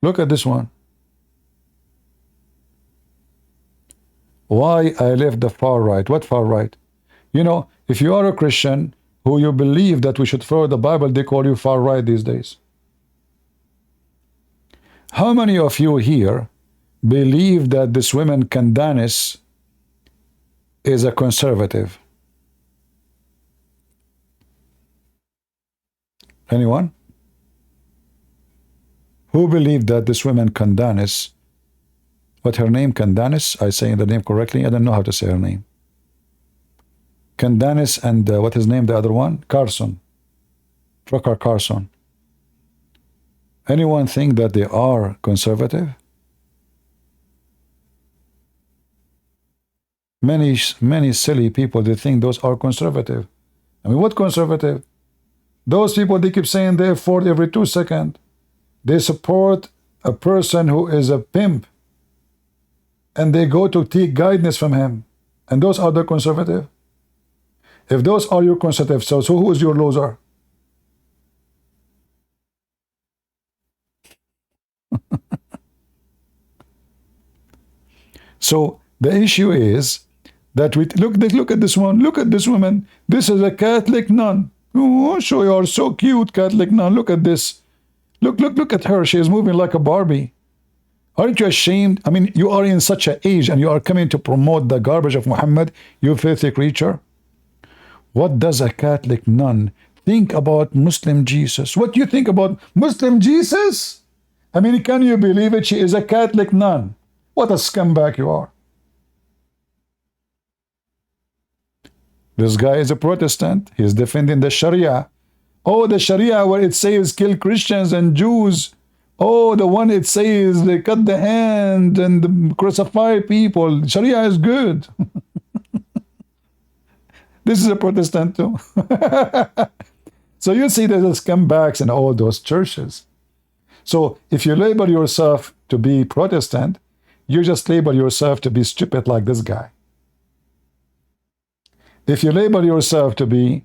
Look at this one. Why I left the far right? What far right? You know, if you are a Christian who you believe that we should follow the Bible, they call you far right these days. How many of you here believe that this woman Candace is a conservative? Anyone? Who believed that this woman Candace, what her name, Candace? I say the name correctly. I don't know how to say her name. Candace and what his name, the other one? Carson. Trucker Carson. Anyone think that they are conservative? Many silly people, they think those are conservative. I mean, what conservative? Those people, they keep saying they afford every 2 seconds. They support a person who is a pimp, and they go to take guidance from him. And those are the conservative? If those are your conservative, so who is your loser? So the issue is that we look at this one, look at this woman. This is a Catholic nun. Oh, so you are so cute, Catholic nun. Look at this. Look at her. She is moving like a Barbie. Aren't you ashamed? I mean, you are in such an age and you are coming to promote the garbage of Muhammad, you filthy creature. What does a Catholic nun think about Muslim Jesus? What do you think about Muslim Jesus? I mean, can you believe it? She is a Catholic nun. What a scumbag you are. This guy is a Protestant. He is defending the Sharia. Oh, the Sharia where it says kill Christians and Jews. Oh, the one it says they cut the hand and crucify people. Sharia is good. This is a Protestant too. So you see there's scumbags in all those churches. So if you label yourself to be Protestant, you just label yourself to be stupid like this guy. If you label yourself to be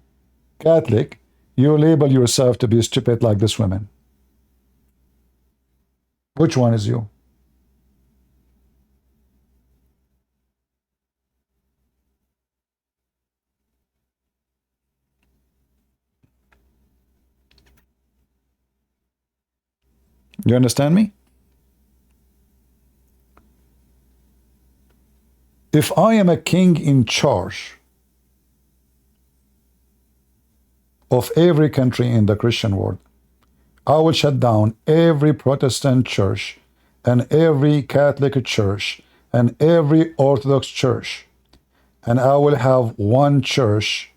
Catholic, you label yourself to be stupid like this woman. Which one is you? You understand me? If I am a king in charge of every country in the Christian world, I will shut down every Protestant church and every Catholic church and every Orthodox church, and I will have one church,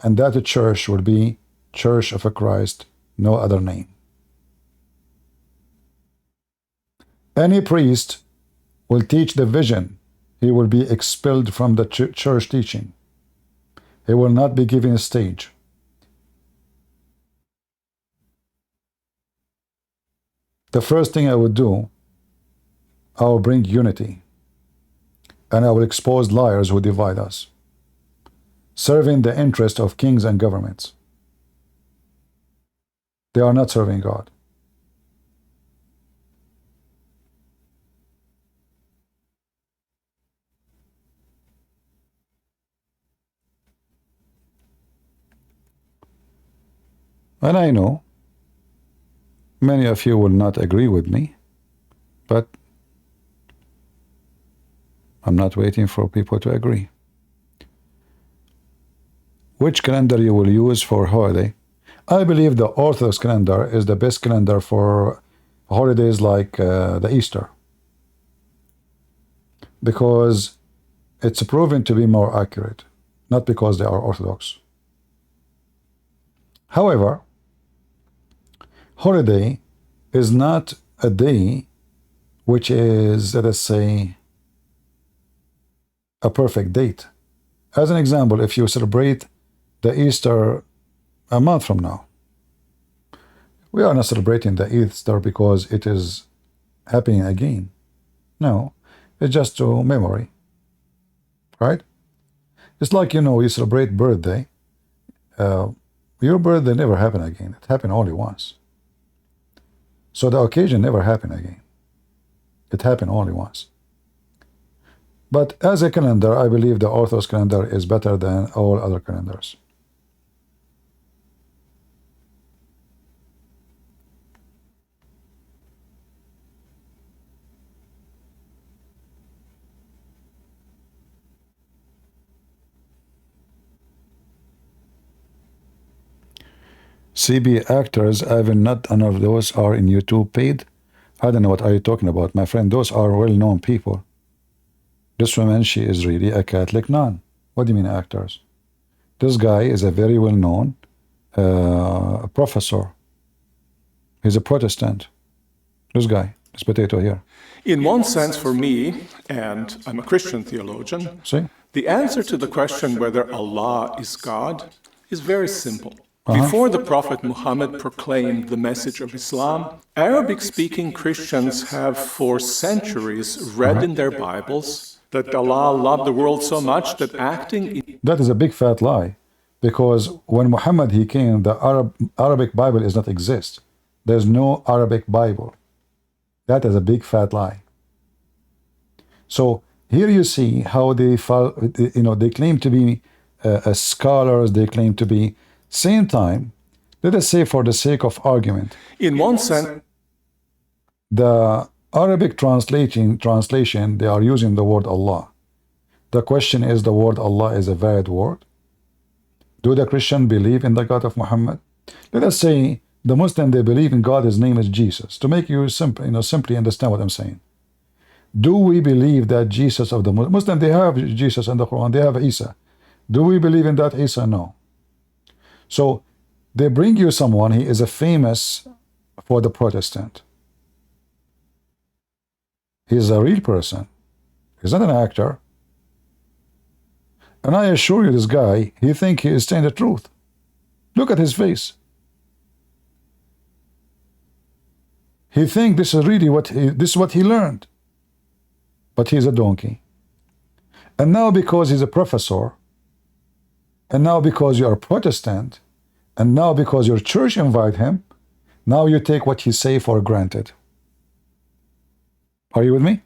and that church will be Church of Christ, no other name. Any priest will teach the vision, he will be expelled from the church teaching. He will not be given a stage. The first thing I would do, I will bring unity, and I will expose liars who divide us, serving the interest of kings and governments. They are not serving God. And I know many of you will not agree with me, but I'm not waiting for people to agree. Which calendar you will use for holiday? I believe the Orthodox calendar is the best calendar for holidays like the Easter, because it's proven to be more accurate, not because they are Orthodox. However, holiday is not a day which is, let us say, a perfect date. As an example, if you celebrate the Easter a month from now, we are not celebrating the Easter because it is happening again. No, it's just to memory, right? It's like, you know, you celebrate birthday. Your birthday never happened again. It happened only once. So the occasion never happened again. It happened only once. But as a calendar, I believe the Orthodox calendar is better than all other calendars. CB actors, even not none of those are in YouTube paid. I don't know what are you talking about, my friend. Those are well-known people. This woman, she is really a Catholic nun. What do you mean actors? This guy is a very well-known professor. He's a Protestant. This guy, this potato here. In one sense, for me, and I'm a Christian theologian, See? the answer to the question whether Allah is God is very simple. Before the Prophet Muhammad proclaimed the message of Islam, Arabic-speaking Christians have for centuries read in their Bibles that Allah loved the world so much that acting... That is a big fat lie, because when Muhammad he came, the Arabic Bible does not exist. There's no Arabic Bible. That is a big fat lie. So here you see how they claim to be scholars, they claim to be. Same time, let us say for the sake of argument, In one sense, the Arabic translation, they are using the word Allah. The question is, the word Allah is a valid word? Do the Christian believe in the God of Muhammad? Let us say the Muslim, they believe in God, his name is Jesus. To make you simply understand what I'm saying. Do we believe that Jesus of the Muslim, they have Jesus in the Quran, they have Isa. Do we believe in that Isa? No. So they bring you someone, he is a famous for the Protestant. He's a real person. He's not an actor. And I assure you, this guy, he thinks he is saying the truth. Look at his face. He thinks this is really what he learned. But he's a donkey. And now because he's a professor, and now because you are Protestant, and now because your church invite him, now you take what he say for granted. Are you with me?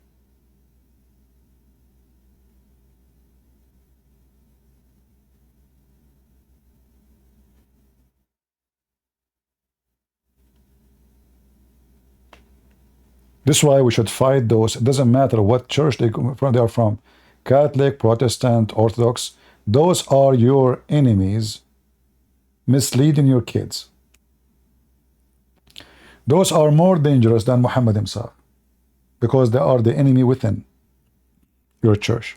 This is why we should fight those. It doesn't matter what church they are from. Catholic, Protestant, Orthodox. Those are your enemies misleading your kids. Those are more dangerous than Muhammad himself, because they are the enemy within your church.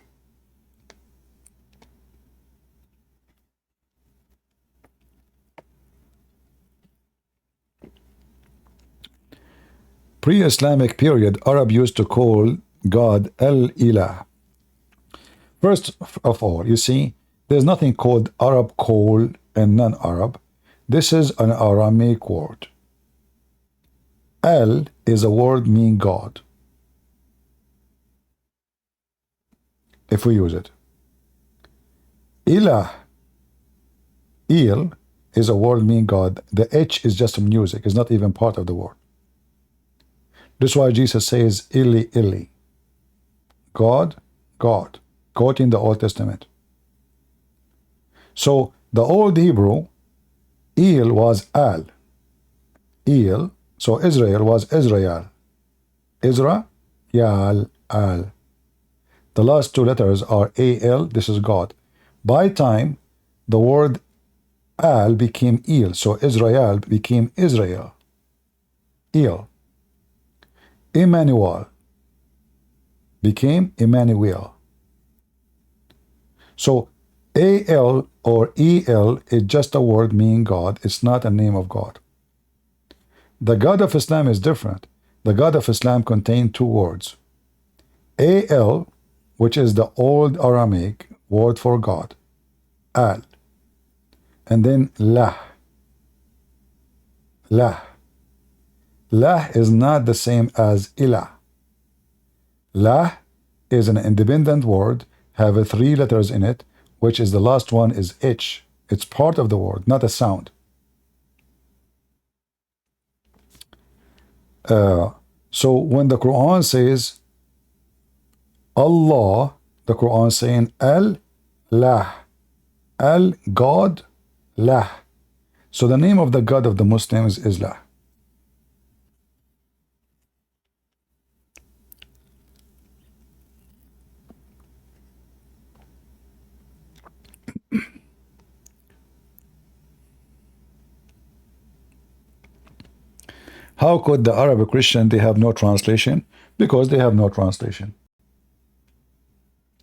Pre-Islamic period, Arab used to call God El-Ilah. First of all, you see, there's nothing called Arab call and non-Arab. This is an Aramaic word. El is a word meaning God, if we use it. Ilah, Il, is a word meaning God. The H is just music, it's not even part of the word. This is why Jesus says, Ili, Ili. God, God, quoting the Old Testament. So, the Old Hebrew, Il was Al. Il, so Israel was Israel. Isra, Yal, Al. The last two letters are A-L, this is God. By time, the word Al became Il, so Israel became Israel. Il. Emmanuel became Emmanuel. So A-L or E-L is just a word meaning God. It's not a name of God. The God of Islam is different. The God of Islam contains two words. A-L, which is the old Aramaic word for God. Al. And then Lah. Lah. Lah is not the same as Ilah. Lah is an independent word, have three letters in it, which is the last one is H. It's part of the word, not a sound. So when the Quran says Allah, the Quran saying Al-Lah, Al-God, Lah. So the name of the God of the Muslims is Lah. How could the Arabic Christian, they have no translation? Because they have no translation.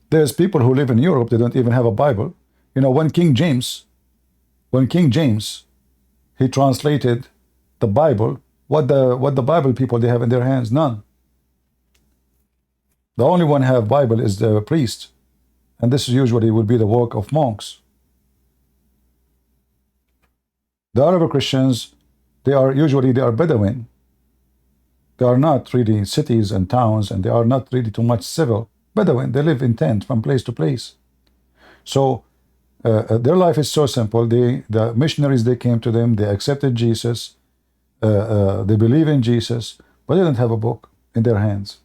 There's people who live in Europe, they don't even have a Bible. You know, when King James, he translated the Bible, what the Bible people they have in their hands? None. The only one have Bible is the priest, and this usually would be the work of monks. The Arabic Christians, they are Bedouin. They are not really cities and towns, and they are not really too much civil. Bedouin, they live in tents from place to place. So their life is so simple. The missionaries, they came to them, they accepted Jesus, they believe in Jesus, but they don't have a book in their hands.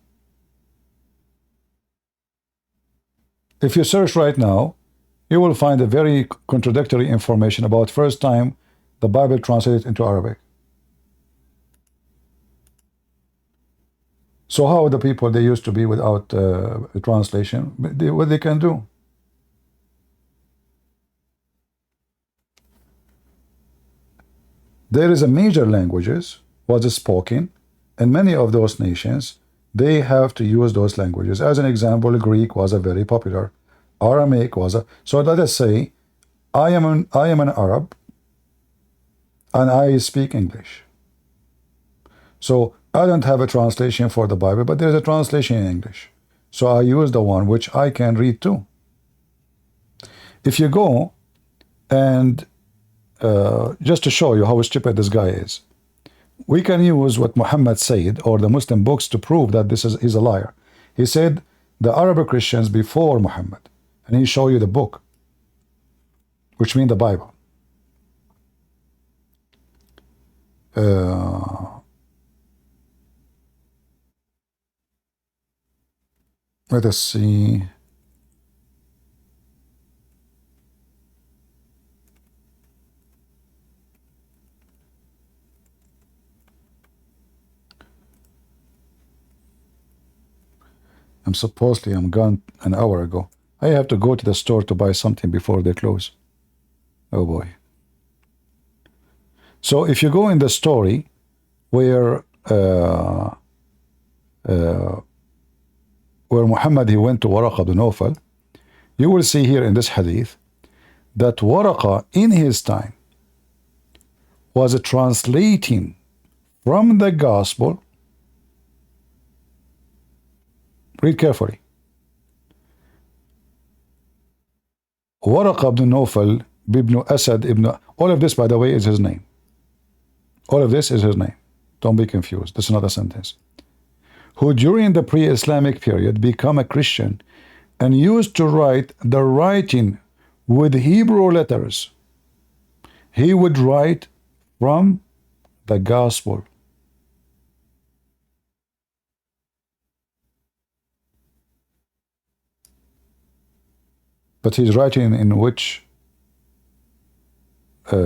If you search right now, you will find a very contradictory information about first time the Bible translated into Arabic. So how the people they used to be without a translation, what they can do? There is a major languages was spoken, and many of those nations, they have to use those languages. As an example, Greek was a very popular. Aramaic was a. So let us say, I am an Arab, and I speak English. So I don't have a translation for the Bible, but there's a translation in English. So I use the one which I can read too. If you go and just to show you how stupid this guy is, we can use what Muhammad said or the Muslim books to prove that he's a liar. He said the Arabic Christians before Muhammad, and he show you the book, which means the Bible. Let us see. I'm gone an hour ago. I have to go to the store to buy something before they close. Oh boy. So if you go in the story where Muhammad he went to Waraqa bin Nawfal, you will see here in this hadith that Waraqa in his time was translating from the gospel. Read carefully. Waraqa ibn Nawfal ibn Asad ibn, all of this by the way is his name. All of this is his name. Don't be confused. This is not a sentence. Who during the pre-Islamic period become a Christian and used to write the writing with Hebrew letters. He would write from the gospel. But he's writing in which, he's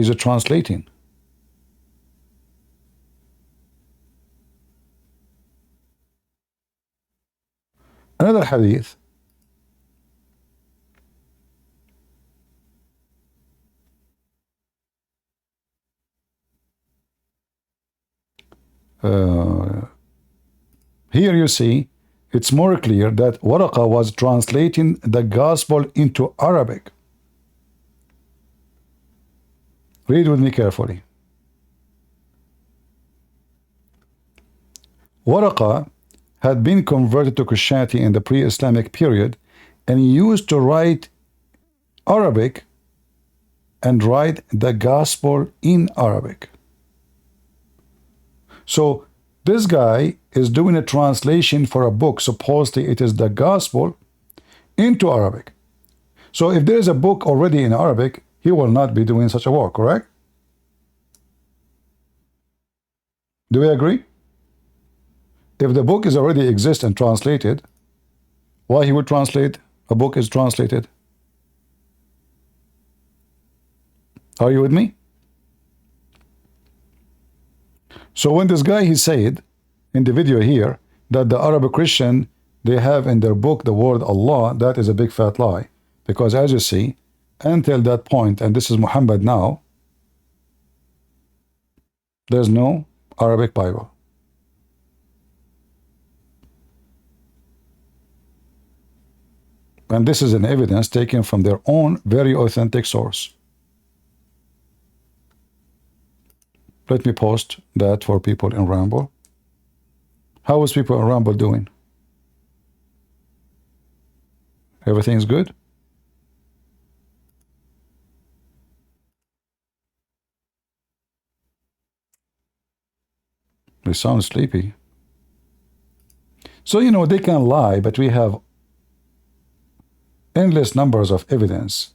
a translating. Another hadith. Here you see, it's more clear that Waraqa was translating the gospel into Arabic. Read with me carefully. Waraqa had been converted to Christianity in the pre-Islamic period and used to write Arabic and write the gospel in Arabic. So this guy is doing a translation for a book, supposedly it is the gospel, into Arabic. So if there is a book already in Arabic, he will not be doing such a work, correct? Do we agree? If the book is already exist and translated, why he would translate a book is translated? Are you with me? So when this guy, he said in the video here that the Arab Christian, they have in their book the word Allah, that is a big fat lie. Because as you see, until that point, and this is Muhammad now, there's no Arabic Bible. And this is an evidence taken from their own very authentic source. Let me post that for people in Ramble. How is people in Ramble doing? Everything's good? They sound sleepy. So, you know, they can lie, but we have endless numbers of evidence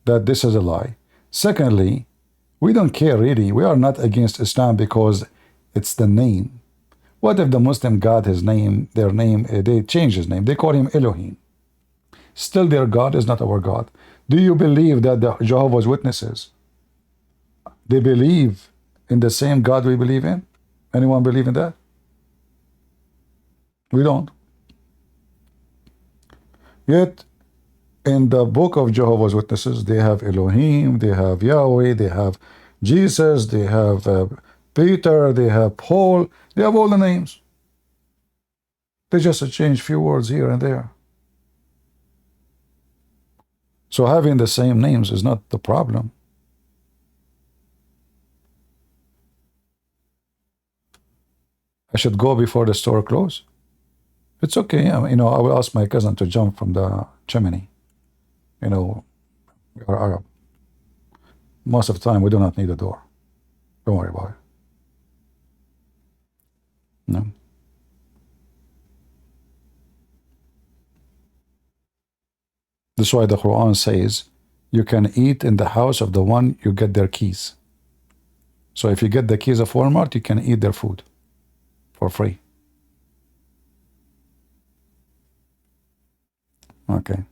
that this is a lie. Secondly, we don't care really. We are not against Islam because it's the name. What if the Muslim God, his name, their name, they change his name. They call him Elohim. Still their God is not our God. Do you believe that the Jehovah's Witnesses, they believe in the same God we believe in? Anyone believe in that? We don't. Yet, in the book of Jehovah's Witnesses, they have Elohim, they have Yahweh, they have Jesus, they have Peter, they have Paul, they have all the names. They just change few words here and there. So having the same names is not the problem. I should go before the store closes. It's okay. You know, I will ask my cousin to jump from the chimney. You know, we are Arab. Most of the time, we do not need a door. Don't worry about it. No. That's why the Quran says you can eat in the house of the one you get their keys. So if you get the keys of Walmart, you can eat their food for free. Okay.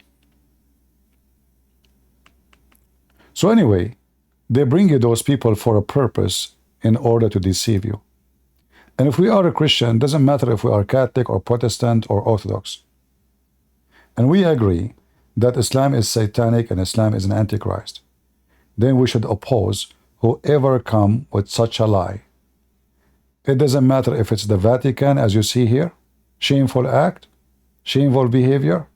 So anyway, they bring you those people for a purpose in order to deceive you. And if we are a Christian, doesn't matter if we are Catholic or Protestant or Orthodox. And we agree that Islam is satanic and Islam is an antichrist. Then we should oppose whoever come with such a lie. It doesn't matter if it's the Vatican, as you see here, shameful act, shameful behavior,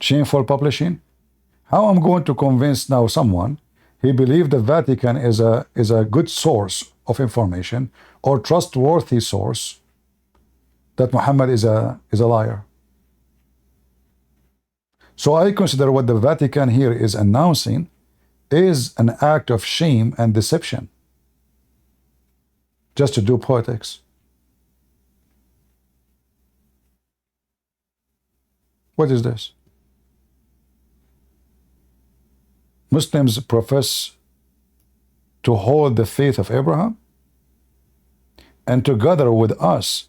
shameful publishing. How I'm going to convince now someone he believed the Vatican is a good source of information or trustworthy source that Muhammad is a liar? So I consider what the Vatican here is announcing is an act of shame and deception, just to do politics. What is this? Muslims profess to hold the faith of Abraham, and together with us,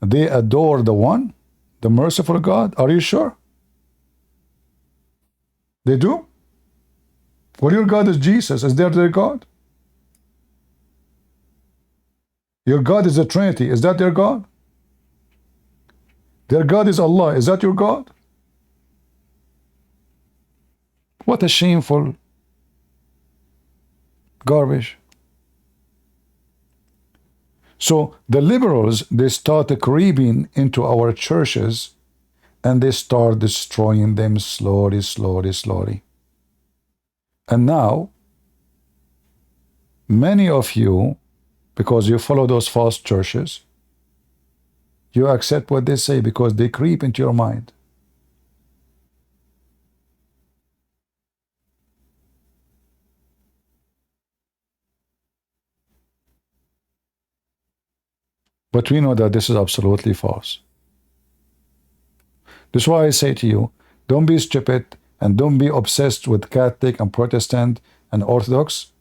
they adore the one, the merciful God. Are you sure? They do? Well, your God is Jesus. Is that their God? Your God is the Trinity. Is that their God? Their God is Allah. Is that your God? What a shameful garbage. So the liberals, they start creeping into our churches and they start destroying them slowly, slowly, slowly. And now, many of you, because you follow those false churches, you accept what they say because they creep into your mind. But we know that this is absolutely false. That's why I say to you, don't be stupid and don't be obsessed with Catholic and Protestant and Orthodox.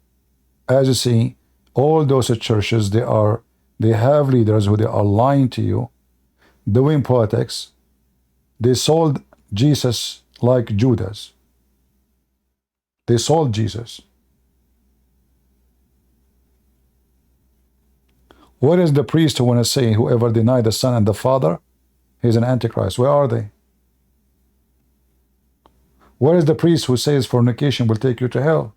As you see, All those churches, they have leaders who they are lying to you, doing politics. They sold Jesus like Judas. They sold Jesus. What is the priest who want to say whoever deny the Son and the Father, he's an Antichrist? Where are they? Where is the priest who says fornication will take you to hell?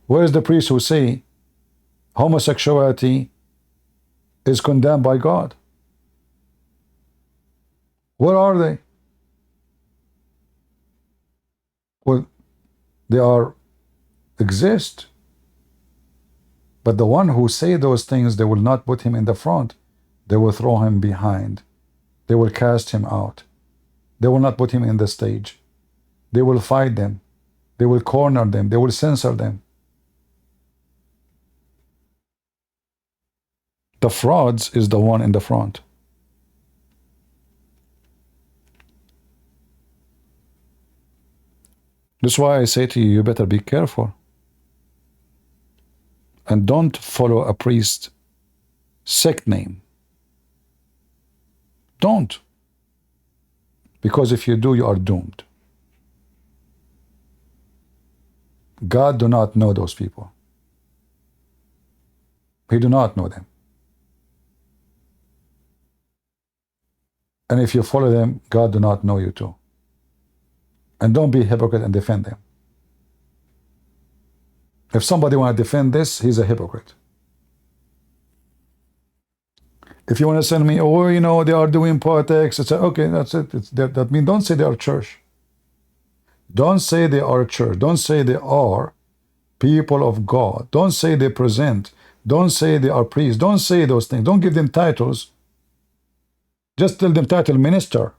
Where is the priest who say homosexuality is condemned by God? Where are they? Well, they exist. But the one who say those things, they will not put him in the front. They will throw him behind. They will cast him out. They will not put him in the stage. They will fight them. They will corner them. They will censor them. The frauds is the one in the front. That's why I say to you, you better be careful. And don't follow a priest sect name. Don't. Because if you do, you are doomed. God do not know those people. He do not know them. And if you follow them, God do not know you too. And don't be a hypocrite and defend them. If somebody want to defend this, he's a hypocrite. If you want to send me, oh, you know, they are doing politics, it's okay, that's it. That means don't say they are church. Don't say they are church. Don't say they are people of God. Don't say they present. Don't say they are priests. Don't say those things. Don't give them titles. Just tell them title minister.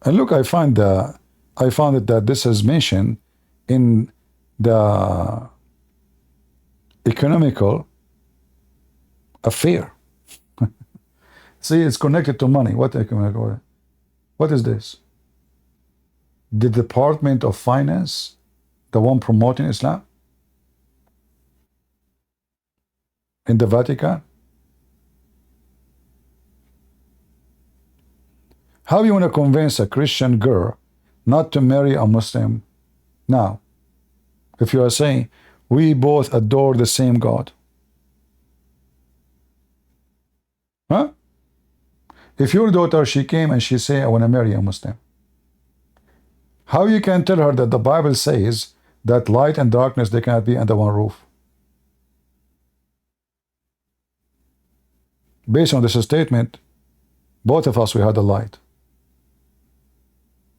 And look, I found it that this is mentioned in the economical affair. See, it's connected to money. What economical? What is this? The Department of Finance, the one promoting Islam in the Vatican? How you want to convince a Christian girl not to marry a Muslim now? If you are saying, we both adore the same God. Huh? If your daughter, she came and she say, I want to marry a Muslim. How you can tell her that the Bible says that light and darkness, they cannot be under one roof? Based on this statement, both of us, we had the light.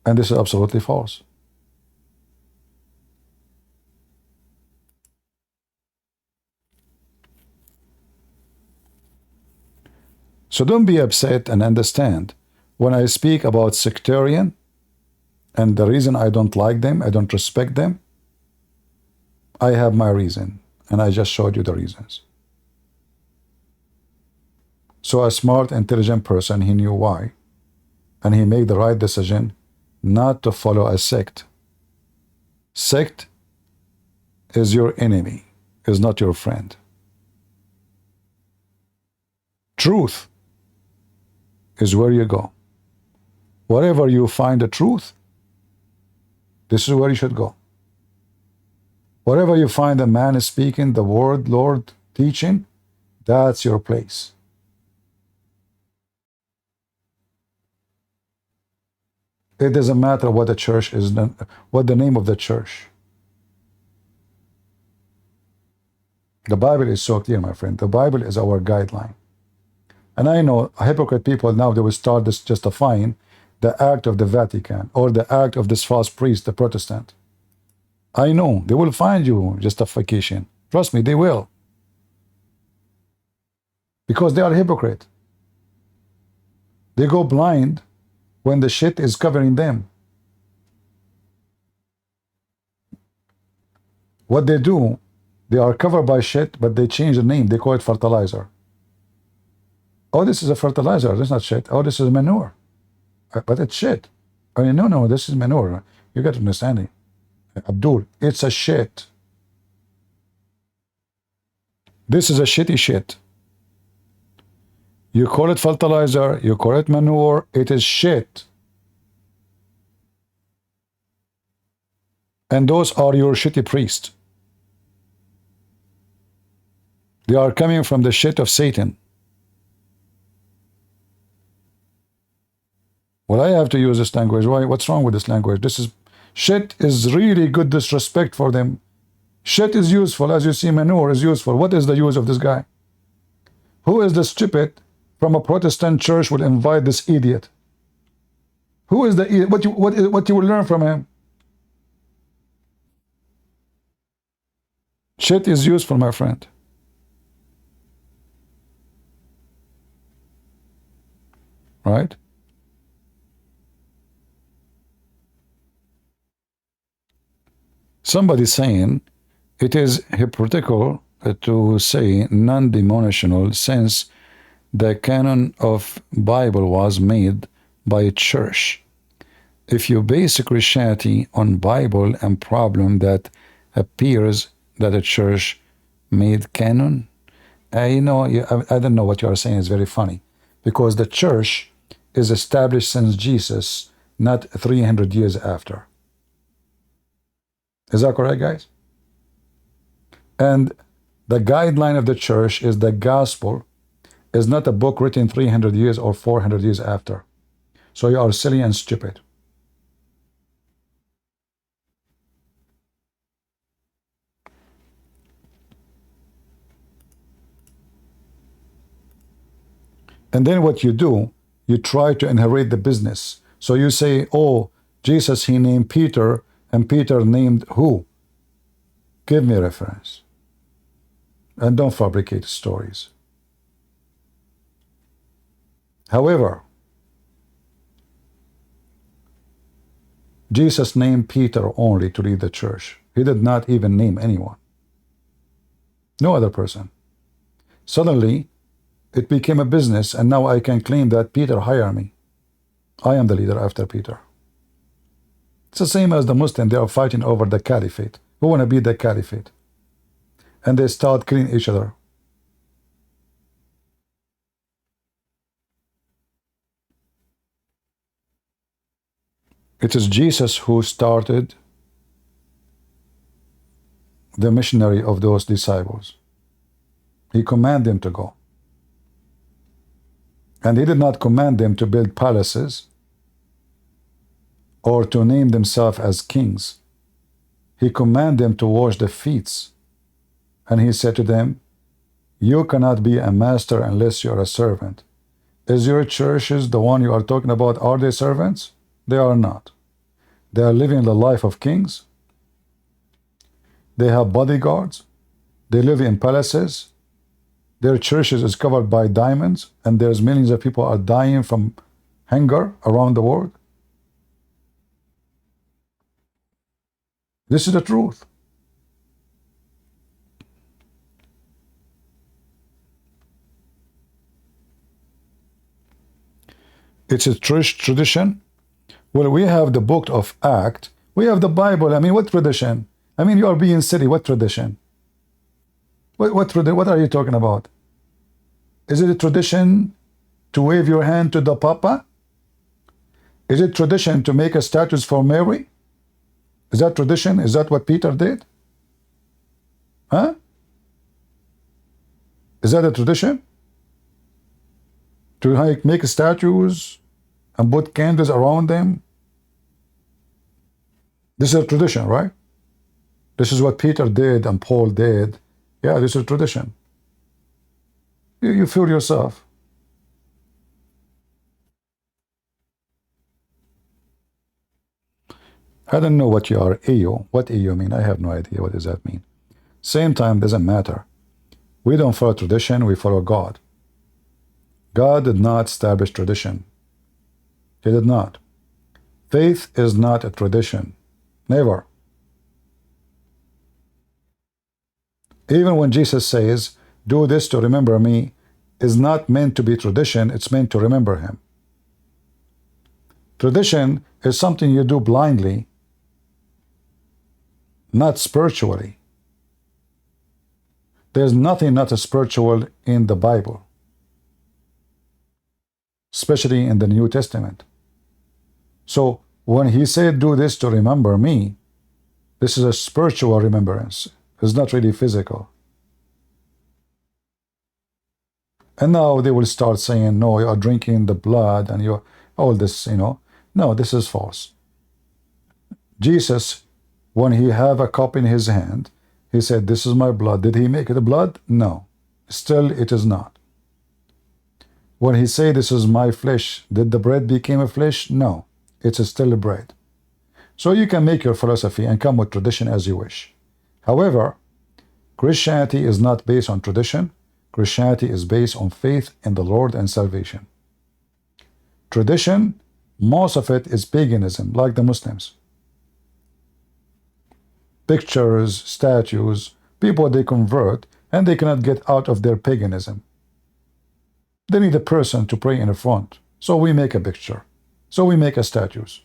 And this is absolutely false. So don't be upset, and understand when I speak about sectarian and the reason I don't like them, I don't respect them, I have my reason, and I just showed you the reasons. So a smart, intelligent person, he knew why, and he made the right decision not to follow a sect. Sect is your enemy, is not your friend. Truth is where you go. Wherever you find the truth, this is where you should go. Wherever you find a man speaking the word, Lord teaching, that's your place. It doesn't matter what the church is, what the name of the church. The Bible is so clear, my friend. The Bible is our guideline. And I know hypocrite people now, they will start this justifying the act of the Vatican or the act of this false priest, the Protestant. I know they will find you justification. Trust me, they will. Because they are hypocrite. They go blind when the shit is covering them. What they do, they are covered by shit, but they change the name. They call it fertilizer. Oh, this is a fertilizer. This is not shit. Oh, this is manure. But it's shit. No, this is manure. You got to understand it. Abdul, it's a shit. This is a shitty shit. You call it fertilizer, you call it manure, it is shit. And those are your shitty priests. They are coming from the shit of Satan. Well, I have to use this language. Why? What's wrong with this language? Shit is really good disrespect for them. Shit is useful. As you see, manure is useful. What is the use of this guy? Who is the stupid from a Protestant church will invite this idiot? Who is the idiot? What you will learn from him? Shit is useful, my friend. Right? Somebody saying it is hypocritical to say non-denominational since the canon of Bible was made by a church. If you base Christianity on Bible and problem that appears that a church made canon, I don't know what you are saying is very funny, because the church is established since Jesus, not 300 years after. Is that correct, guys? And the guideline of the church is the gospel, is not a book written 300 years or 400 years after. So you are silly and stupid. And then what you do, you try to inherit the business. So you say, oh, Jesus, he named Peter, and Peter named who? Give me a reference. And don't fabricate stories. However, Jesus named Peter only to lead the church. He did not even name anyone. No other person. Suddenly, it became a business, and now I can claim that Peter hired me. I am the leader after Peter. It's the same as the Muslims. They are fighting over the caliphate. Who want to be the caliphate? And they start killing each other. It is Jesus who started the missionary of those disciples. He commanded them to go. And he did not command them to build palaces or to name themselves as kings. He commanded them to wash the feet. And he said to them, you cannot be a master unless you are a servant. Is your churches the one you are talking about? Are they servants? They are not. They are living the life of kings. They have bodyguards. They live in palaces. Their churches is covered by diamonds, and there's millions of people are dying from hunger around the world. This is the truth. It's a church tradition. Well, we have the book of Acts. We have the Bible. I mean, what tradition? I mean, you are being silly. What tradition? What are you talking about? Is it a tradition to wave your hand to the Papa? Is it tradition to make a statue for Mary? Is that tradition? Is that what Peter did? Huh? Is that a tradition? To make statues and put candles around them? This is a tradition, right? This is what Peter did and Paul did. Yeah, this is a tradition. You fool yourself. I don't know what you are, AO. What AO mean? I have no idea. What does that mean? Same time, doesn't matter. We don't follow tradition, we follow God. God did not establish tradition. He did not. Faith is not a tradition. Never. Even when Jesus says, do this to remember me, is not meant to be tradition, it's meant to remember him. Tradition is something you do blindly, not spiritually. There's nothing not spiritual in the Bible, especially in the New Testament. So when he said, do this to remember me, this is a spiritual remembrance. It's not really physical. And now they will start saying, no, you are drinking the blood and you're all this, you know. No, this is false. Jesus, when he have a cup in his hand, he said, this is my blood. Did he make it blood? No. Still, it is not. When he said, this is my flesh, did the bread become a flesh? No. It's still a bread. So you can make your philosophy and come with tradition as you wish. However, Christianity is not based on tradition. Christianity is based on faith in the Lord and salvation. Tradition, most of it is paganism, like the Muslims. Pictures, statues, people they convert, and they cannot get out of their paganism. They need a person to pray in the front. So we make a picture. So we make a statues.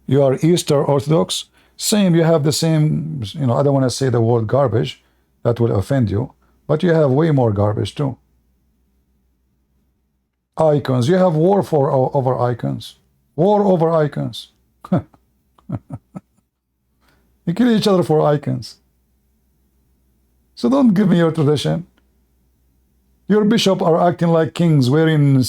You are Easter Orthodox? Same, you have the same, you know, I don't want to say the word garbage. That will offend you. But you have way more garbage too. Icons. You have war over icons. War over icons. You kill each other for icons. So don't give me your tradition. Your bishop are acting like kings, wearing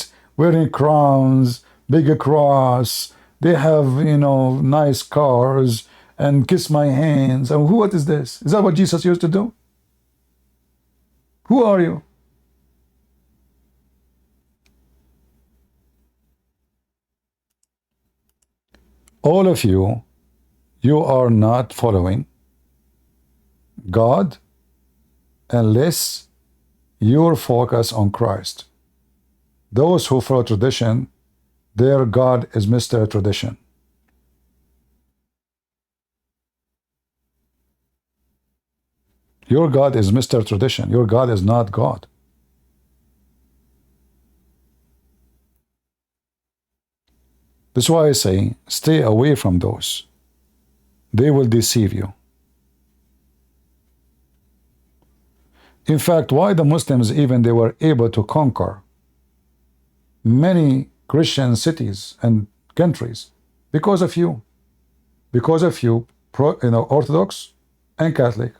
crowns, big cross. They have, you know, nice cars and kiss my hands. And what is this? Is that what Jesus used to do? Who are you? All of you, you are not following God unless you focus on Christ. Those who follow tradition, their God is Mr. Tradition. Your God is Mr. Tradition. Your God is not God. That's why I say, stay away from those. They will deceive you. In fact, why the Muslims even they were able to conquer many Christian cities and countries? Because of you. Because of you, Orthodox and Catholic.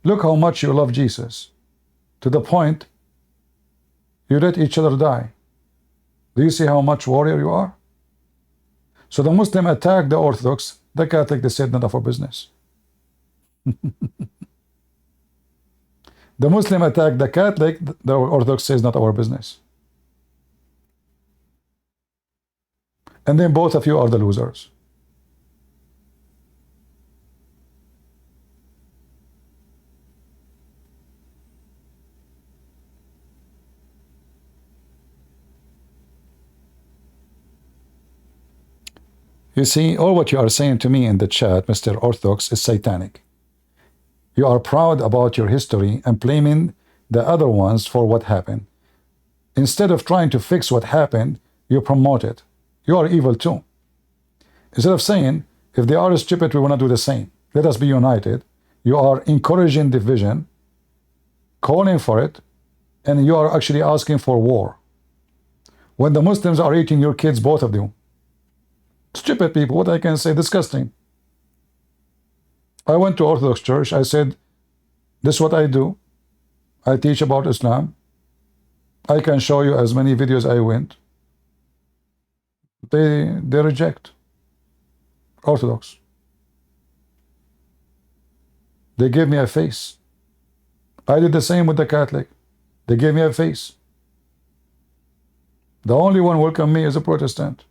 Look how much you love Jesus, to the point you let each other die. Do you see how much warrior you are? So the Muslim attacked the Orthodox, the Catholic, they said, none of our business. The Muslim attacked the Catholic, the Orthodox says, not our business. And then both of you are the losers. You see, all what you are saying to me in the chat, Mr. Orthodox, is satanic. You are proud about your history and blaming the other ones for what happened. Instead of trying to fix what happened, you promote it. You are evil too. Instead of saying, if they are stupid, we want to do the same. Let us be united. You are encouraging division, calling for it, and you are actually asking for war. When the Muslims are eating your kids, both of you. Stupid people, what I can say, disgusting. I went to Orthodox Church, I said, this is what I do. I teach about Islam. I can show you as many videos I went. They reject. Orthodox. They gave me a face. I did the same with the Catholic. They gave me a face. The only one welcome me is a Protestant.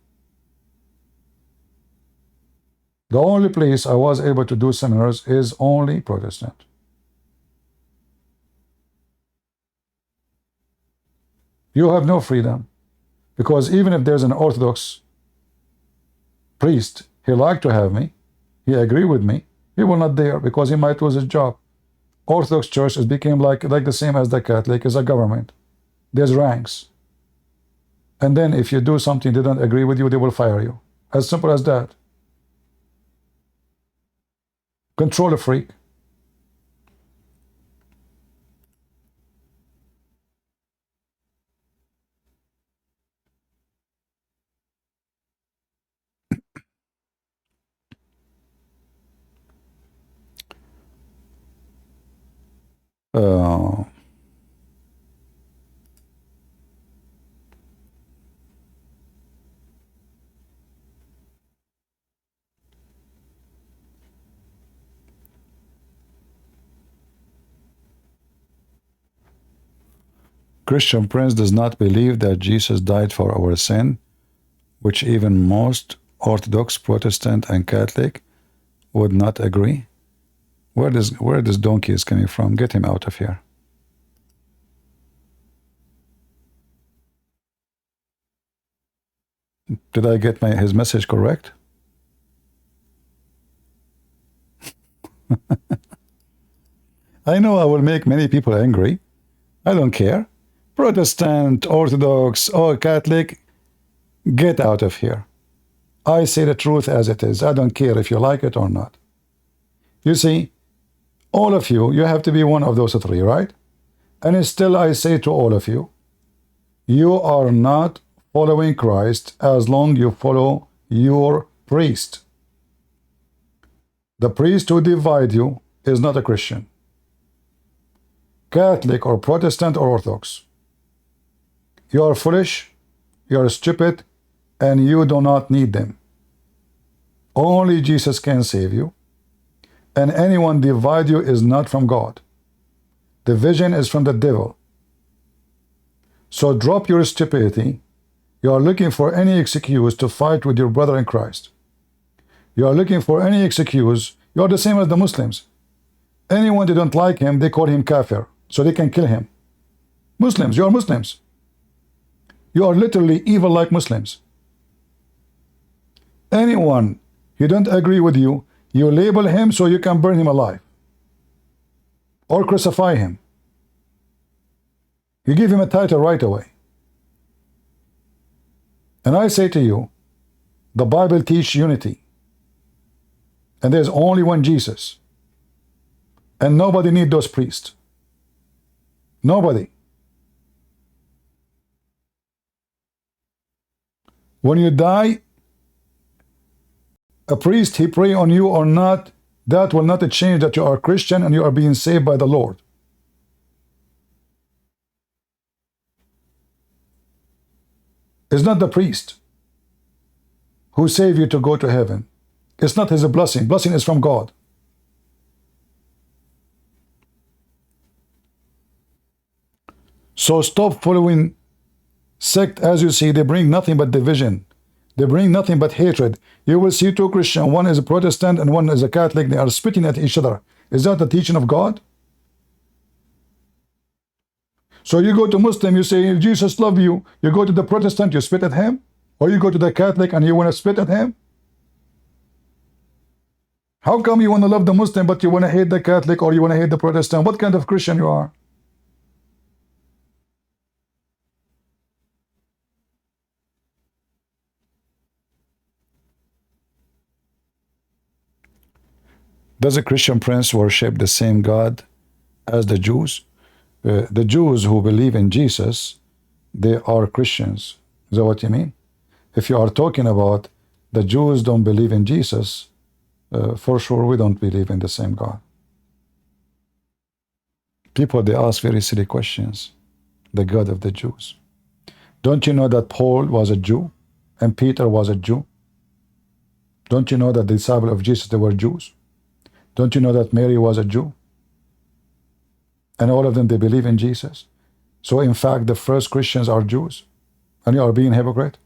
The only place I was able to do seminars is only Protestant. You have no freedom. Because even if there's an Orthodox priest, he liked to have me, he agreed with me, he will not dare because he might lose his job. Orthodox Church has become like the same as the Catholic, is a government. There's ranks. And then if you do something they don't agree with you, they will fire you. As simple as that. Control a freak. Uh, Christian Prince does not believe that Jesus died for our sin, which even most Orthodox, Protestant, and Catholic would not agree. Where this donkey is coming from? Get him out of here. Did I get his message correct? I know I will make many people angry. I don't care. Protestant, Orthodox, or Catholic, get out of here. I say the truth as it is. I don't care if you like it or not. You see, all of you, you have to be one of those three, right? And still I say to all of you, you are not following Christ as long as you follow your priest. The priest who divide you is not a Christian. Catholic or Protestant or Orthodox. You are foolish, you are stupid, and you do not need them. Only Jesus can save you, and anyone divide you is not from God. Division is from the devil. So drop your stupidity. You are looking for any excuse to fight with your brother in Christ. You are looking for any excuse. You are the same as the Muslims. Anyone they don't like him, they call him kafir, so they can kill him. Muslims, you are Muslims. You are literally evil like Muslims. Anyone who don't agree with you, you label him so you can burn him alive or crucify him. You give him a title right away. And I say to you, the Bible teaches unity. And there's only one Jesus. And nobody needs those priests. Nobody. When you die, a priest, he pray on you or not, that will not change that you are Christian and you are being saved by the Lord. It's not the priest who save you to go to heaven. It's not his blessing. Blessing is from God. So stop following sect. As you see, they bring nothing but division. They bring nothing but hatred. You will see two Christians, one is a Protestant and one is a Catholic. They are spitting at each other. Is that the teaching of God? So you go to Muslim, you say, Jesus love you. You go to the Protestant, you spit at him? Or you go to the Catholic and you want to spit at him? How come you want to love the Muslim but you want to hate the Catholic or you want to hate the Protestant? What kind of Christian you are? Does a Christian prince worship the same God as the Jews? The Jews who believe in Jesus, they are Christians. Is that what you mean? If you are talking about the Jews don't believe in Jesus, for sure we don't believe in the same God. People, they ask very silly questions. The God of the Jews. Don't you know that Paul was a Jew and Peter was a Jew? Don't you know that the disciples of Jesus, they were Jews? Don't you know that Mary was a Jew? And all of them, they believe in Jesus. So in fact, the first Christians are Jews. And you are being hypocrite.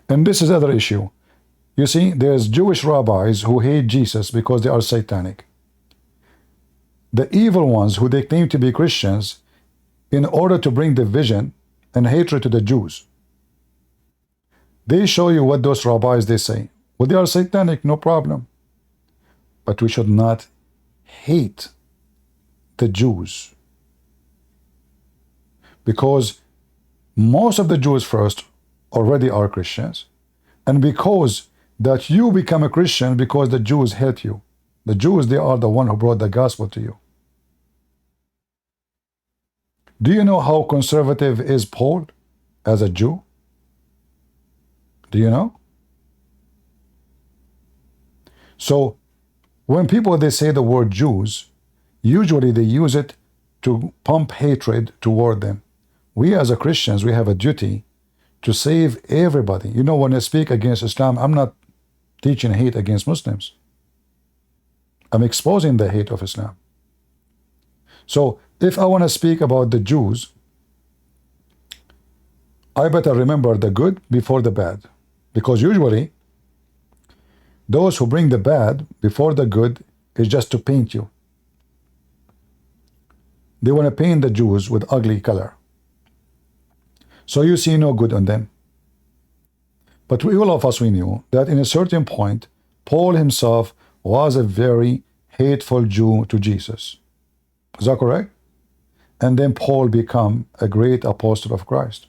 And this is another issue. You see, there's Jewish rabbis who hate Jesus because they are satanic. The evil ones who they claim to be Christians, in order to bring division and hatred to the Jews, they show you what those rabbis, they say. Well, they are satanic, no problem. But we should not hate the Jews. Because most of the Jews first already are Christians, and because that you become a Christian because the Jews hate you. The Jews, they are the one who brought the gospel to you. Do you know how conservative is Paul as a Jew? Do you know? So when people they say the word Jews, usually they use it to pump hatred toward them. We as a Christians, we have a duty to save everybody. You know, when I speak against Islam, I'm not teaching hate against Muslims. I'm exposing the hate of Islam. So if I want to speak about the Jews, I better remember the good before the bad. Because usually, those who bring the bad before the good is just to paint you. They want to paint the Jews with ugly color. So you see no good on them. But all of us, we knew that in a certain point, Paul himself was a very hateful Jew to Jesus. Is that correct? And then Paul became a great apostle of Christ.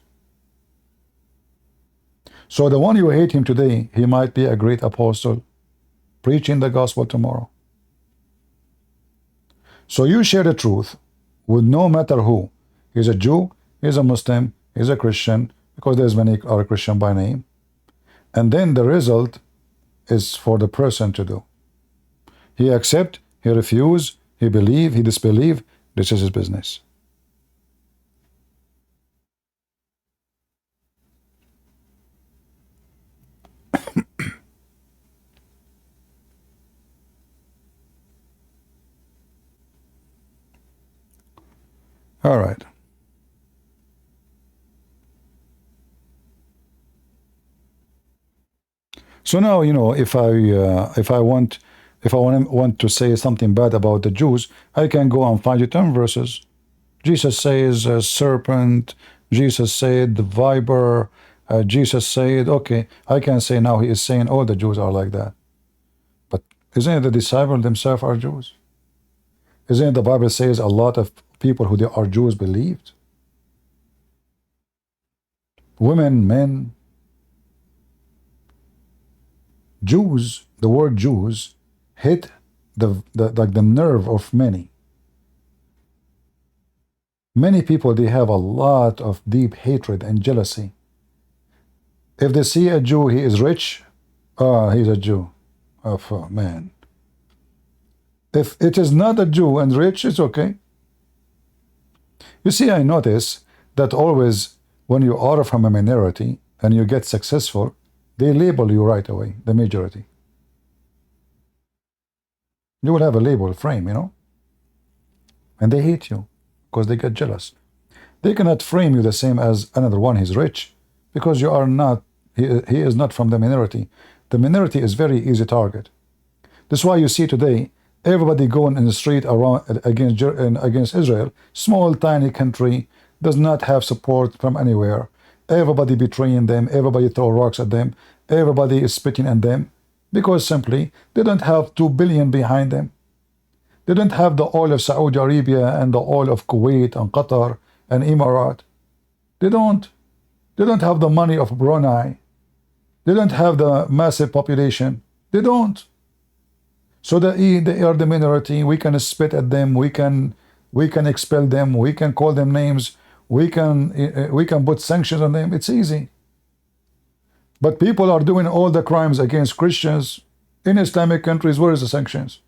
So the one you hate him today, he might be a great apostle preaching the gospel tomorrow. So you share the truth with no matter who. He's a Jew, he's a Muslim, he's a Christian, because there's many are Christian by name. And then the result is for the person to do. He accept, he refuse, he believe, he disbelieve. This is his business. All right. So now, you know, if I want to say something bad about the Jews, I can go and find you 10 verses. Jesus says serpent. Jesus said the viper. Jesus said, okay, I can say now he is saying all the Jews are like that. But isn't it the disciples themselves are Jews? Isn't it the Bible says a lot of people who they are Jews believed? Women, men. Jews, the word Jews hit the nerve of many. Many people, they have a lot of deep hatred and jealousy. If they see a Jew, he is rich, he's a Jew. Oh, man. If it is not a Jew and rich, it's okay. You see, I notice that always when you are from a minority and you get successful, they label you right away, the majority. You will have a label frame, you know? And they hate you because they get jealous. They cannot frame you the same as another one, he's rich, because you are not, he is not from the minority. The minority is very easy target. That's why you see today, everybody going in the street around against Israel, small, tiny country, does not have support from anywhere. Everybody betraying them, everybody throw rocks at them, everybody is spitting at them, because simply they don't have 2 billion behind them. They don't have the oil of Saudi Arabia and the oil of Kuwait and Qatar and Emirat. They don't have the money of Brunei. They don't have the massive population. They don't. So they are the minority. We can spit at them. We can expel them. We can call them names. We can put sanctions on them. It's easy. But people are doing all the crimes against Christians in Islamic countries. Where is the sanctions?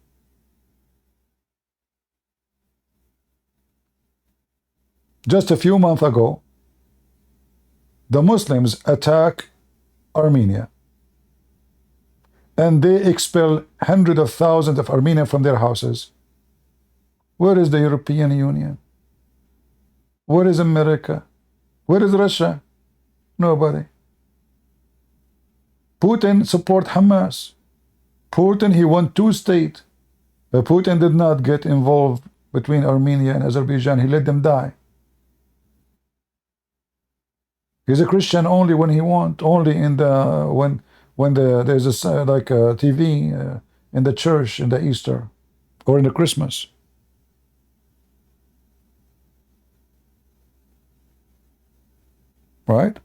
Just a few months ago, the Muslims attack Armenia. And they expel hundreds of thousands of Armenians from their houses. Where is the European Union? Where is America? Where is Russia? Nobody. Putin support Hamas. Putin, he want 2 states. But Putin did not get involved between Armenia and Azerbaijan. He let them die. He's a Christian only when he want, only in the when there's a like a TV in the church in the Easter or in the Christmas. right?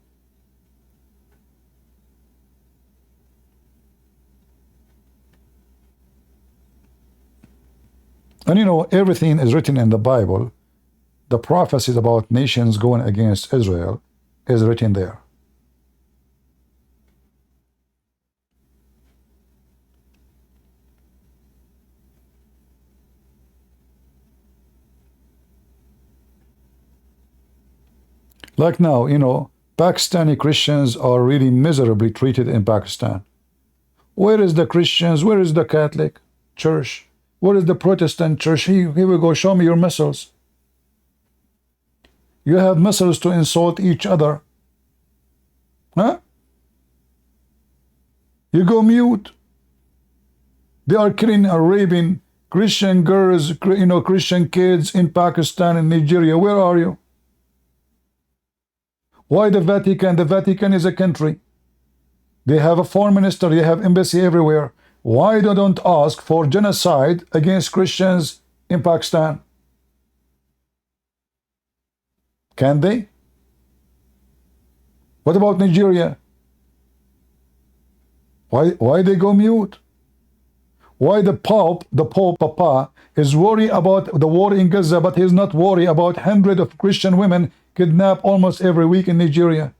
And you know, everything is written in the Bible. The prophecies about nations going against Israel is written there. Like now, you know, Pakistani Christians are really miserably treated in Pakistan. Where is the Christians? Where is the Catholic Church? Where is the Protestant Church? Here we go, show me your missiles. You have missiles to insult each other. Huh? You go mute. They are killing and raping Christian girls, you know, Christian kids in Pakistan and Nigeria. Where are you? Why the Vatican? The Vatican is a country. They have a foreign minister. They have embassy everywhere. Why they don't ask for genocide against Christians in Pakistan? Can they? What about Nigeria? Why they go mute? Why the Pope Papa, is worried about the war in Gaza, but he's not worried about hundreds of Christian women kidnapped almost every week in Nigeria?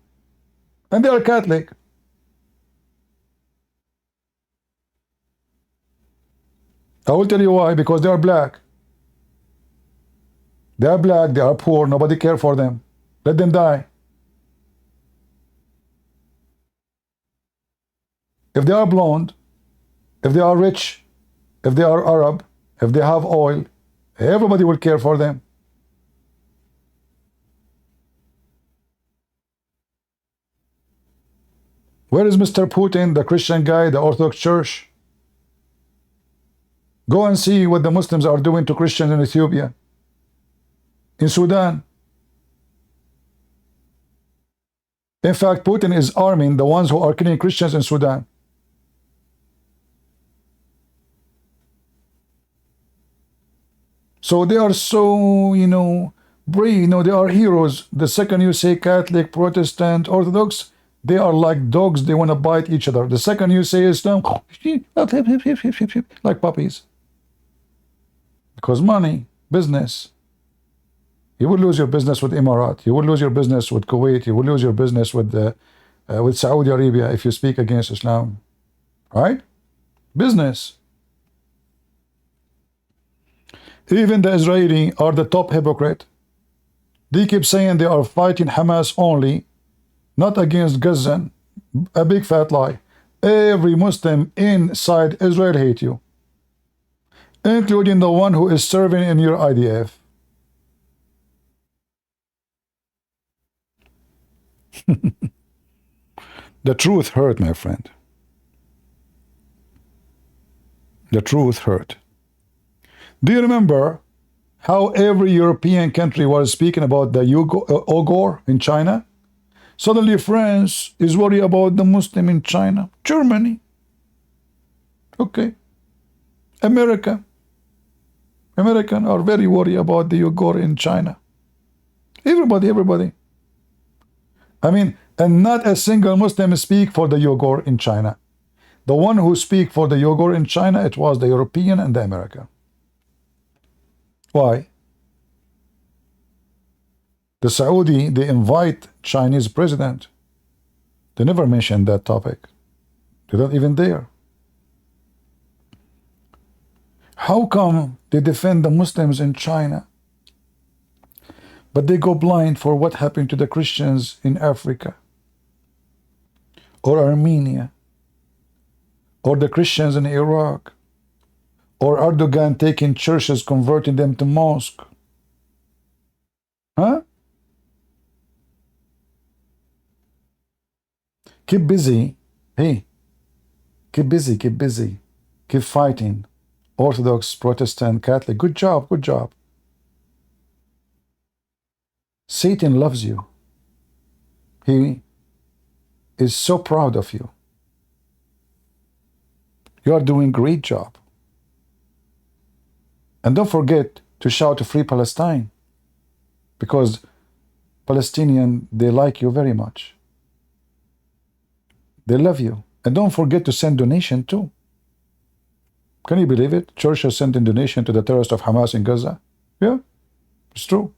And they are Catholic. I will tell you why. Because they are black. They are black, they are poor, nobody cares for them. Let them die. If they are blonde, if they are rich, if they are Arab, if they have oil, everybody will care for them. Where is Mr. Putin, the Christian guy, the Orthodox Church? Go and see what the Muslims are doing to Christians in Ethiopia, in Sudan. In fact, Putin is arming the ones who are killing Christians in Sudan. So they are so, you know, brave, you know, they are heroes. The second you say Catholic, Protestant, Orthodox, they are like dogs, they want to bite each other. The second you say Islam, like puppies. Because money, business. You will lose your business with Emirat. You will lose your business with Kuwait. You will lose your business with Saudi Arabia if you speak against Islam. Right? Business. Even the Israeli are the top hypocrite. They keep saying they are fighting Hamas only, not against Gaza. A big fat lie. Every Muslim inside Israel hate you, including the one who is serving in your IDF. The truth hurt, my friend. The truth hurt. Do you remember how every European country was speaking about the Uyghur in China? Suddenly France is worried about the Muslim in China. Germany. Okay. American are very worried about the Uyghur in China. Everybody. I mean, and not a single Muslim speak for the Uyghur in China. The one who speak for the Uyghur in China, it was the European and the American. Why? The Saudi, they invite Chinese president. They never mention that topic. They don't even dare. How come they defend the Muslims in China, but they go blind for what happened to the Christians in Africa, or Armenia, or the Christians in Iraq, or Erdogan taking churches, converting them to mosque? Huh? Keep busy. Hey, keep busy. Keep fighting. Orthodox, Protestant, Catholic. Good job. Satan loves you. He is so proud of you. You are doing a great job. And don't forget to shout to Free Palestine, because Palestinian, they like you very much. They love you. And don't forget to send donation too. Can you believe it? Church has sent a donation to the terrorists of Hamas in Gaza. Yeah, it's true.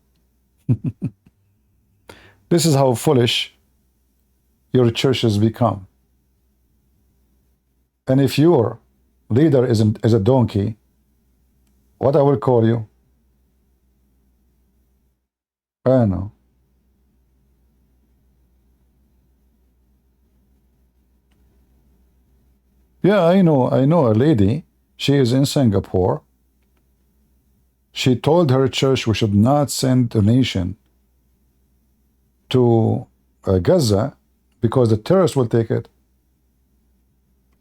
This is how foolish your churches become. And if your leader is a donkey, what I will call you? I know. Yeah, I know a lady. She is in Singapore. She told her church we should not send donation to Gaza because the terrorists will take it.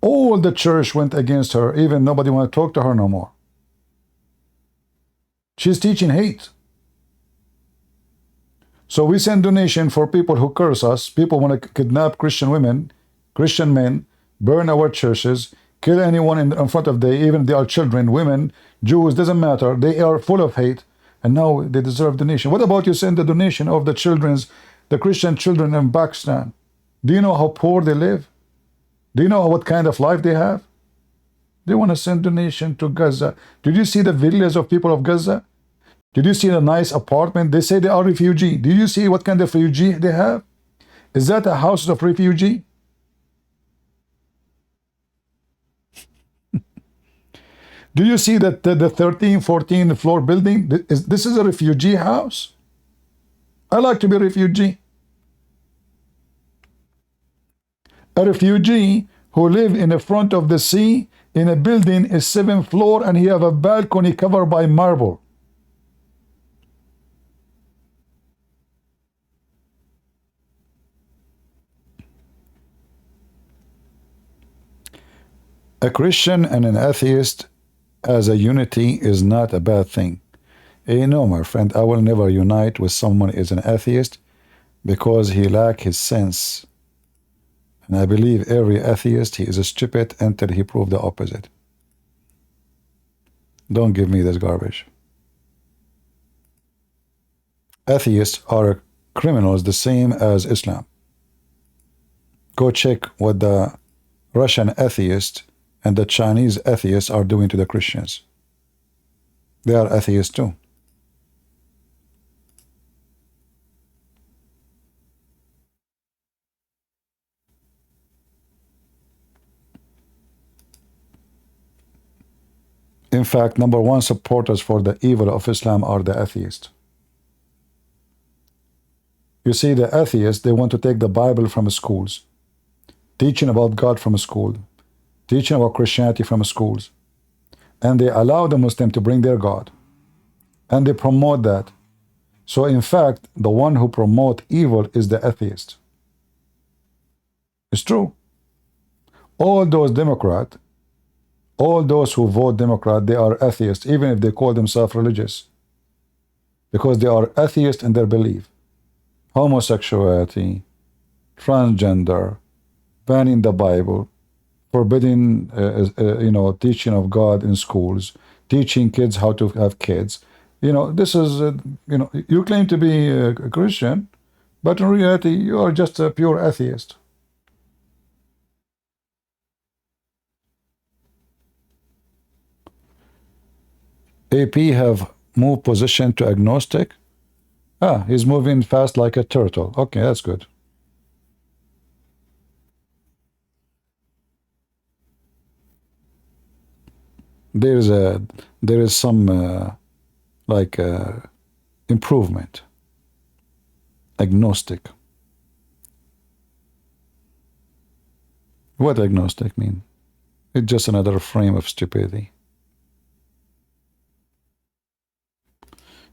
All the church went against her. Even nobody want to talk to her no more. She's teaching hate. So we send donation for people who curse us. People want to kidnap Christian women, Christian men, burn our churches, kill anyone in front of them, even if they are children, women, Jews, doesn't matter. They are full of hate, and now they deserve donation. What about you send the donation of the Christian children in Pakistan? Do you know how poor they live? Do you know what kind of life they have? They want to send donation to Gaza. Did you see the villas of people of Gaza? Did you see the nice apartment? They say they are refugee. Did you see what kind of refugee they have? Is that a house of refugee? Do you see that the 13, 14 floor building? This is a refugee house. I like to be a refugee. A refugee who live in the front of the sea in a building is 7th floor and he have a balcony covered by marble. A Christian and an atheist as a unity is not a bad thing. No, my friend, I will never unite with someone who is an atheist because he lack his sense. And I believe every atheist, he is a stupid until he proved the opposite. Don't give me this garbage. Atheists are criminals the same as Islam. Go check what the Russian atheists and the Chinese atheists are doing to the Christians. They are atheists too. In fact, number one supporters for the evil of Islam are the atheists. You see, the atheists, they want to take the Bible from schools, teaching about God from school, teaching about Christianity from schools, and they allow the Muslim to bring their God, and they promote that. So in fact, the one who promote evil is the atheist. It's true. All those Democrats, all those who vote Democrat, they are atheists, even if they call themselves religious, because they are atheists in their belief. Homosexuality, transgender, banning the Bible, forbidding teaching of God in schools, teaching kids how to have kids. This is you claim to be a Christian, but in reality you are just a pure atheist. AP have moved position to agnostic. He's moving fast like a turtle. Okay, that's good. There is some improvement. Agnostic. What agnostic mean? It's just another frame of stupidity.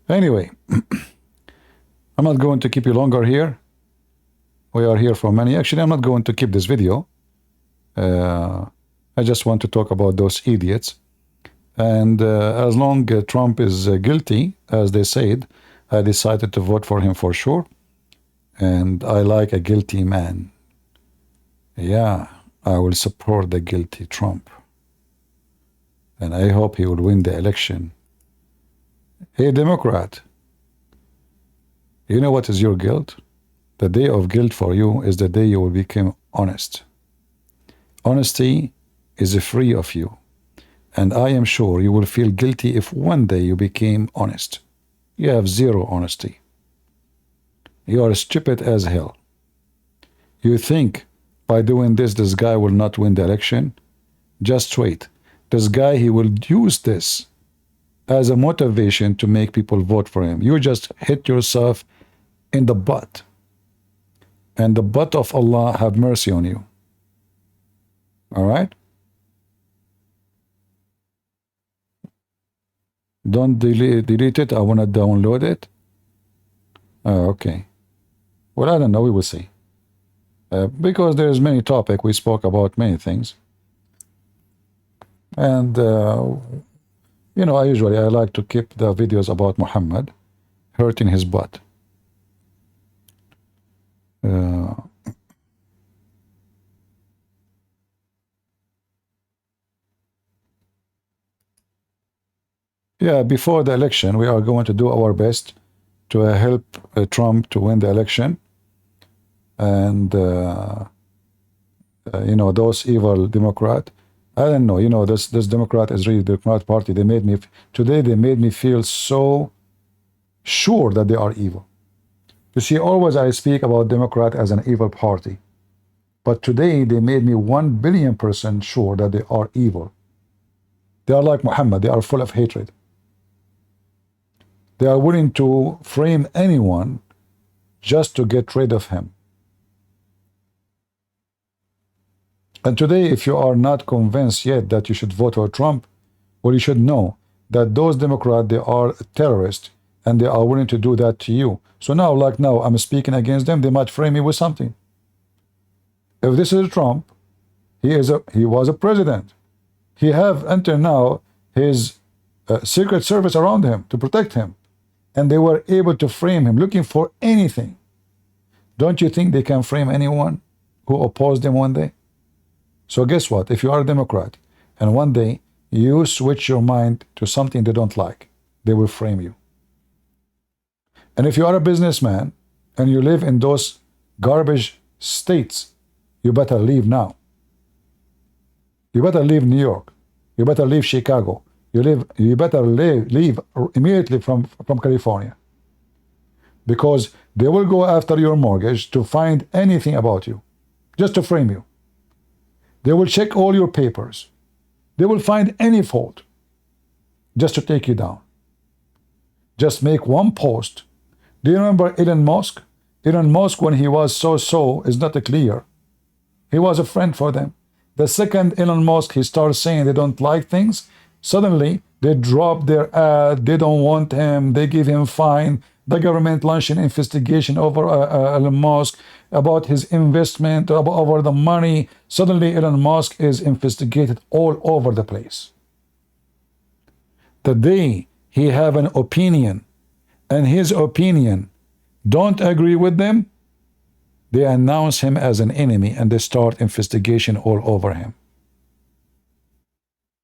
Anyway, I'm not going to keep you longer here. We are here for many. Actually, I'm not going to keep this video. I just want to talk about those idiots. And as long as Trump is guilty, as they said, I decided to vote for him for sure. And I like a guilty man. Yeah, I will support the guilty Trump. And I hope he will win the election. Hey, Democrat, You know what is your guilt? The day of guilt for you is the day you will become honest. Honesty is free of you. And I am sure you will feel guilty if one day you became honest. You have zero honesty. You are stupid as hell. You think by doing this guy will not win the election? Just wait. This guy, he will use this as a motivation to make people vote for him. You just hit yourself in the butt. And the butt of Allah have mercy on you. All right? Don't delete it. I want to download it. Oh, okay. Well, I don't know. We will see. Because there's many topics. We spoke about many things. And, you know, I like to keep the videos about Muhammad hurting his butt. Yeah, before the election, we are going to do our best to help Trump to win the election. And, you know, those evil Democrat, I don't know, you know, this Democrat is really the Democrat Party. They made me, today they made me feel so sure that they are evil. You see, always I speak about Democrat as an evil party. But today they made me 1,000,000,000% sure that they are evil. They are like Muhammad. They are full of hatred. They are willing to frame anyone just to get rid of him. And today, if you are not convinced yet that you should vote for Trump, well, you should know that those Democrats, they are terrorists, and they are willing to do that to you. So now, like now, I'm speaking against them, they might frame me with something. If this is Trump, he was a president. He have until now his Secret Service around him to protect him. And they were able to frame him, looking for anything. Don't you think they can frame anyone who opposed them one day? So guess what? If you are a Democrat, and one day you switch your mind to something they don't like, they will frame you. And if you are a businessman, and you live in those garbage states, you better leave now. You better leave New York. You better leave Chicago. You better leave immediately from California. Because they will go after your mortgage to find anything about you, just to frame you. They will check all your papers. They will find any fault just to take you down. Just make one post. Do you remember Elon Musk? Elon Musk, when he was so is not clear. He was a friend for them. The second Elon Musk, he starts saying they don't like things, suddenly they drop their ad, they don't want him, they give him fine. The government launched an investigation over Elon Musk about his investment, over the money. Suddenly Elon Musk is investigated all over the place. The day he have an opinion and his opinion don't agree with them, they announce him as an enemy and they start investigation all over him.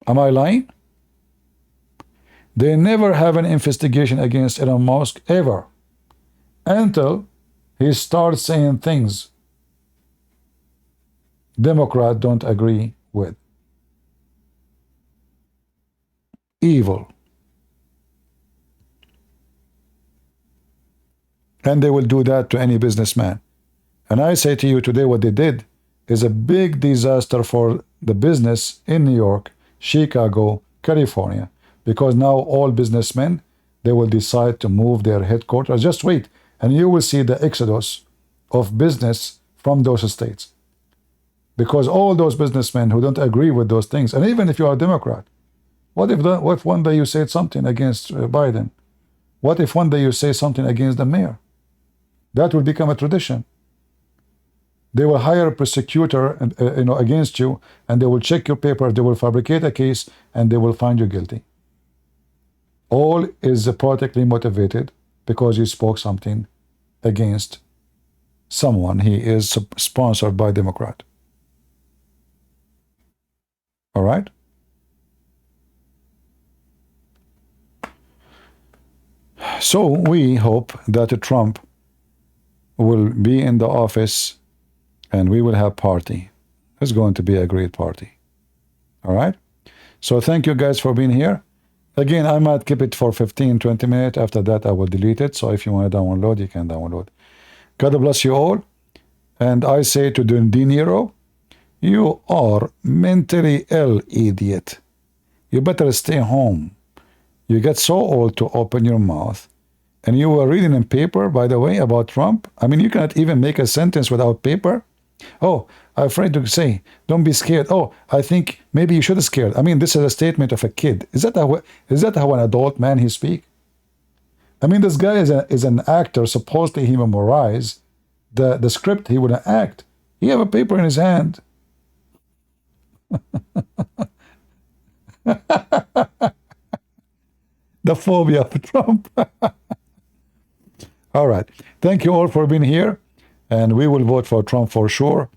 Am I lying? They never have an investigation against Elon Musk ever, until he starts saying things Democrats don't agree with. Evil. And they will do that to any businessman. And I say to you today, what they did is a big disaster for the business in New York, Chicago, California, because now all businessmen, they will decide to move their headquarters. Just wait, and you will see the exodus of business from those states. Because all those businessmen who don't agree with those things, and even if you are a Democrat, what if one day you said something against Biden? What if one day you say something against the mayor? That will become a tradition. They will hire a prosecutor against you, and they will check your papers, they will fabricate a case, and they will find you guilty. All is politically motivated because you spoke something against someone. He is sponsored by Democrat. All right? So we hope that Trump will be in the office and we will have party. It's going to be a great party. All right? So thank you guys for being here. Again, I might keep it for 15, 20 minutes. After that, I will delete it. So if you want to download, you can download. God bless you all. And I say to the Nero, you are mentally ill, idiot. You better stay home. You get so old to open your mouth. And you were reading in paper, by the way, about Trump. I mean, you cannot even make a sentence without paper. Oh, I'm afraid to say, don't be scared. Oh, I think maybe you should be scared. I mean, this is a statement of a kid. Is that how an adult man he speak? I mean, this guy is an actor. Supposedly he memorized the script he would act. He have a paper in his hand. The phobia of Trump. All right. Thank you all for being here. And we will vote for Trump for sure.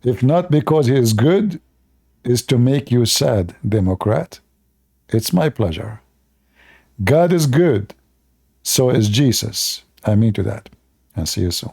If not because he is good, is to make you sad, Democrat. It's my pleasure. God is good. So is Jesus. I mean to that. And see you soon.